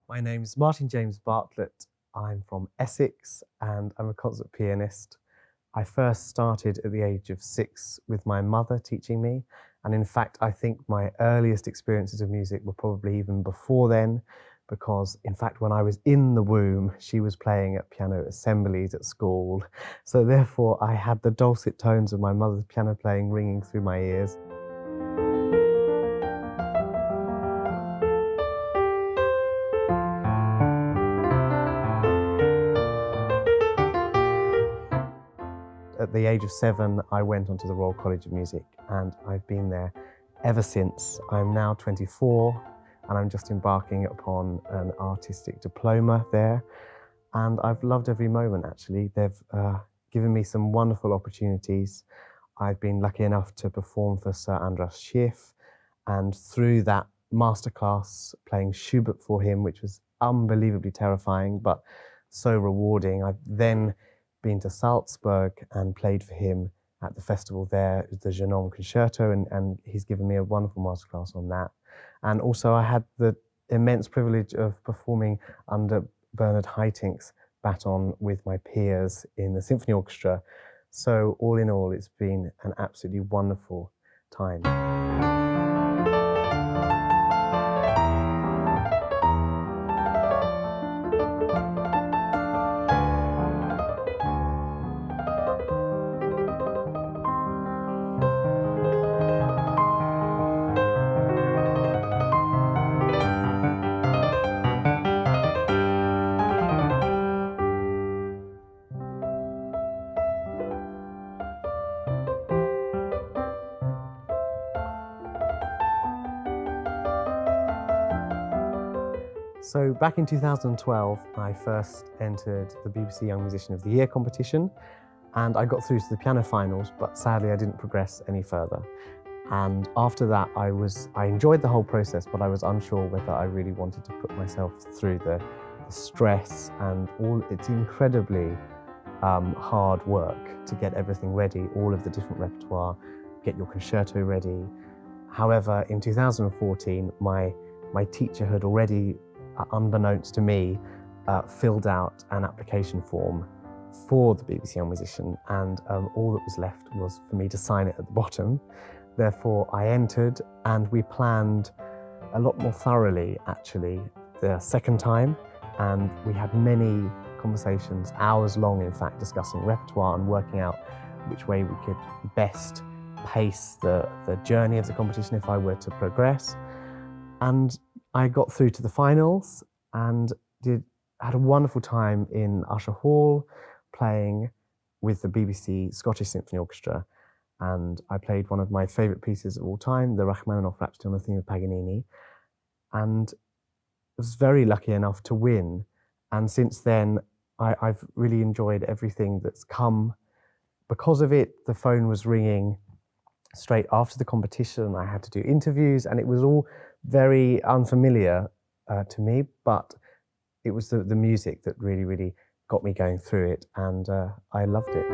My name's Martin James Bartlett. I'm from Essex and I'm a concert pianist. I first started at the age of 6 with my mother teaching me. And in fact, I think my earliest experiences of music were probably even before then, because in fact, when I was in the womb, she was playing at piano assemblies at school. So therefore, I had the dulcet tones of my mother's piano playing ringing through my ears. At the age of 7, I went onto the Royal College of Music and I've been there ever since. I'm now 24 and I'm just embarking upon an artistic diploma there. And I've loved every moment, actually. They've given me some wonderful opportunities. I've been lucky enough to perform for Sir Andras Schiff, and through that masterclass playing Schubert for him, which was unbelievably terrifying, but so rewarding. I've then been to Salzburg and played for him at the festival there, the Genome Concerto, and he's given me a wonderful masterclass on that. And also I had the immense privilege of performing under Bernard Haitink's baton with my peers in the symphony orchestra. So all in all, it's been an absolutely wonderful time. So back in 2012, I first entered the BBC Young Musician of the Year competition, and I got through to the piano finals, but sadly I didn't progress any further. And after that, I enjoyed the whole process, but I was unsure whether I really wanted to put myself through the stress and all. It's incredibly hard work to get everything ready, all of the different repertoire, get your concerto ready. However, in 2014, my teacher had already, unbeknownst to me, filled out an application form for the BBC Young Musician, and all that was left was for me to sign it at the bottom. Therefore, I entered, and we planned a lot more thoroughly, actually, the second time, and we had many conversations, hours long, in fact, discussing repertoire and working out which way we could best pace the journey of the competition if I were to progress. And I got through to the finals and had a wonderful time in Usher Hall playing with the BBC Scottish Symphony Orchestra. And I played one of my favourite pieces of all time, the Rachmaninoff Rhapsody on the theme of Paganini, and was very lucky enough to win. And since then, I've really enjoyed everything that's come because of it. The phone was ringing straight after the competition. I had to do interviews, and it was all very unfamiliar to me, but it was the music that really, really got me going through it, and I loved it.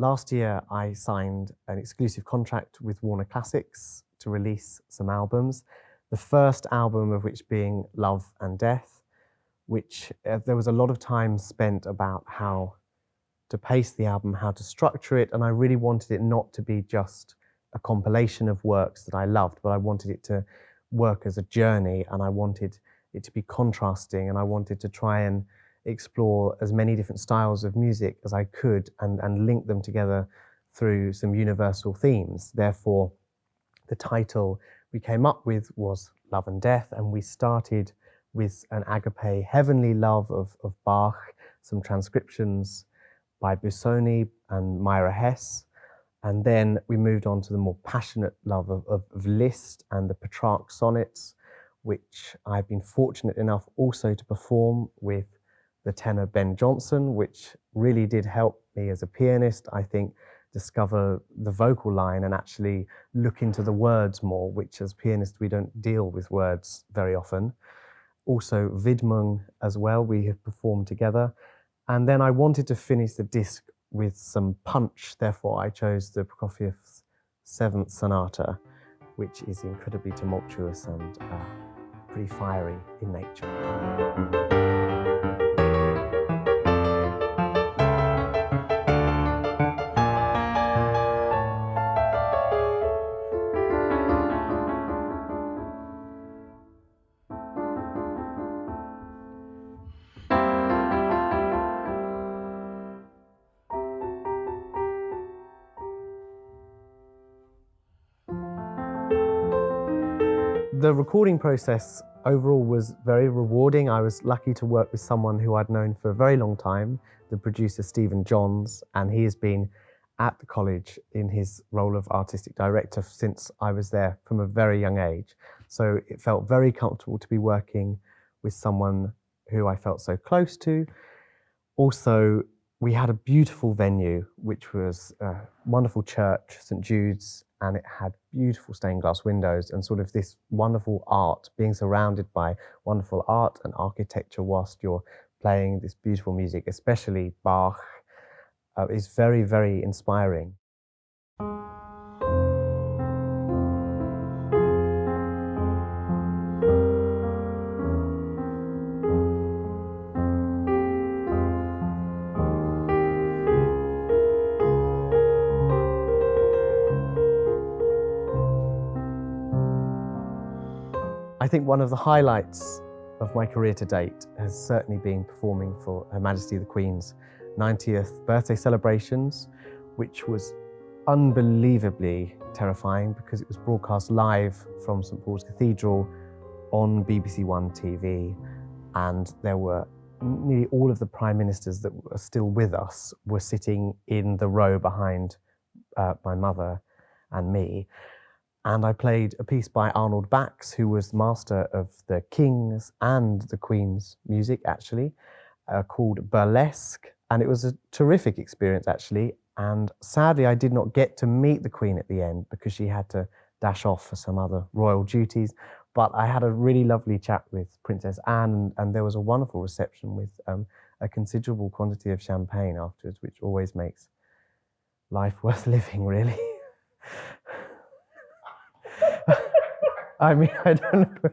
Last year, I signed an exclusive contract with Warner Classics to release some albums. The first album of which being Love and Death, which there was a lot of time spent about how to pace the album, how to structure it, and I really wanted it not to be just a compilation of works that I loved, but I wanted it to work as a journey, and I wanted it to be contrasting, and I wanted to try and explore as many different styles of music as I could and link them together through some universal themes. Therefore, the title we came up with was Love and Death, and we started with an agape heavenly love of Bach, some transcriptions by Busoni and Myra Hess. And then we moved on to the more passionate love of Liszt and the Petrarch sonnets, which I've been fortunate enough also to perform with the tenor Ben Jonson, which really did help me as a pianist, I think, discover the vocal line and actually look into the words more, which as pianists we don't deal with words very often. Also Widmung as well, we have performed together. And then I wanted to finish the disc with some punch, therefore I chose the Prokofiev's Seventh Sonata, which is incredibly tumultuous and pretty fiery in nature. The recording process overall was very rewarding. I was lucky to work with someone who I'd known for a very long time, the producer Stephen Johns, and he has been at the college in his role of artistic director since I was there from a very young age. So it felt very comfortable to be working with someone who I felt so close to. Also, we had a beautiful venue, which was a wonderful church, St. Jude's, and it had beautiful stained glass windows and sort of this wonderful art, being surrounded by wonderful art and architecture whilst you're playing this beautiful music, especially Bach, is very, very inspiring. I think one of the highlights of my career to date has certainly been performing for Her Majesty the Queen's 90th birthday celebrations, which was unbelievably terrifying because it was broadcast live from St. Paul's Cathedral on BBC One TV, and there were nearly all of the prime ministers that were still with us were sitting in the row behind my mother and me. And I played a piece by Arnold Bax, who was master of the King's and the Queen's music, actually, called Burlesque. And it was a terrific experience, actually. And sadly, I did not get to meet the Queen at the end because she had to dash off for some other royal duties. But I had a really lovely chat with Princess Anne, and there was a wonderful reception with a considerable quantity of champagne afterwards, which always makes life worth living, really. I mean, I don't know.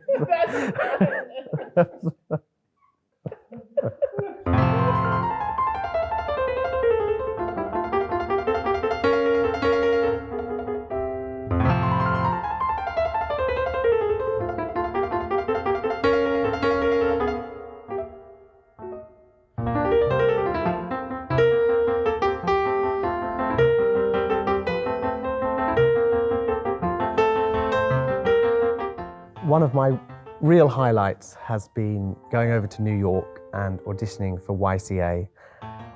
One of my real highlights has been going over to New York and auditioning for YCA.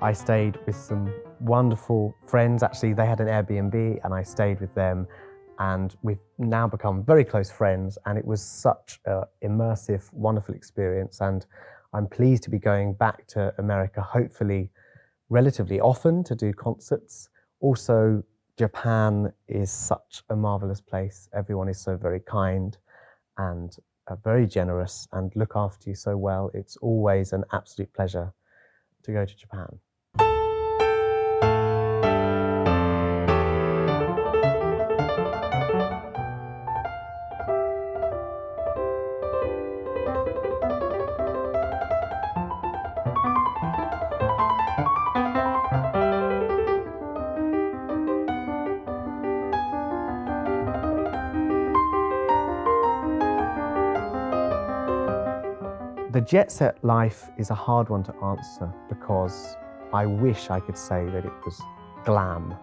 I stayed with some wonderful friends. Actually, they had an Airbnb and I stayed with them, and we've now become very close friends, and it was such an immersive, wonderful experience, and I'm pleased to be going back to America, hopefully relatively often, to do concerts. Also, Japan is such a marvelous place. Everyone is so very kind and very generous and look after you so well. It's always an absolute pleasure to go to Japan. The jet set life is a hard one to answer because I wish I could say that it was glam,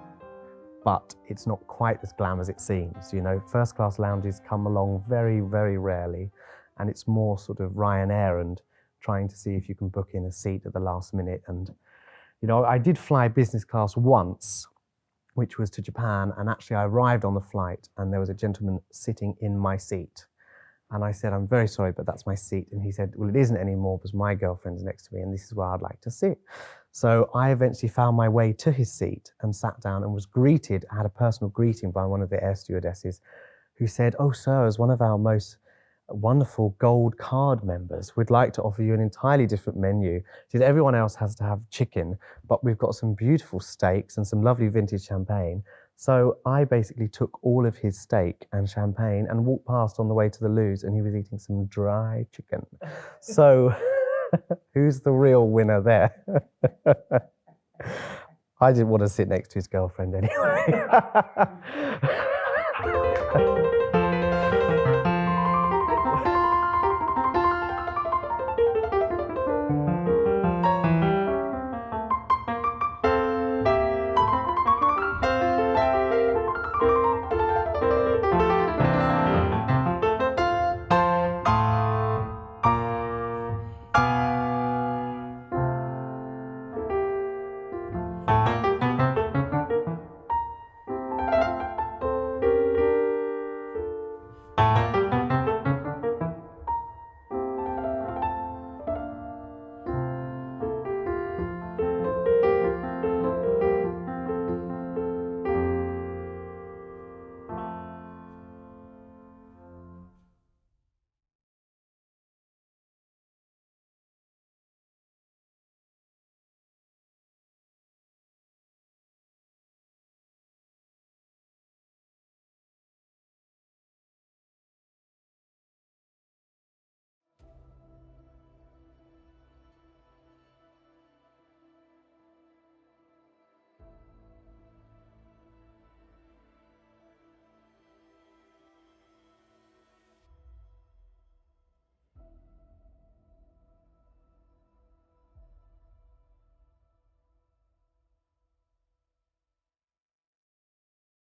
but it's not quite as glam as it seems. You know, first class lounges come along very, very rarely, and it's more sort of Ryanair and trying to see if you can book in a seat at the last minute and You know, I did fly business class once, which was to Japan, and actually I arrived on the flight and there was a gentleman sitting in my seat. And I said, I'm very sorry, but that's my seat. And he said, well, it isn't anymore because my girlfriend's next to me and this is where I'd like to sit. So I eventually found my way to his seat and sat down and was greeted. I had a personal greeting by one of the air stewardesses who said, oh, sir, as one of our most wonderful gold card members, we'd like to offer you an entirely different menu. She said, everyone else has to have chicken, but we've got some beautiful steaks and some lovely vintage champagne. So I basically took all of his steak and champagne and walked past on the way to the loos, and he was eating some dry chicken. So who's the real winner there? I didn't want to sit next to his girlfriend anyway.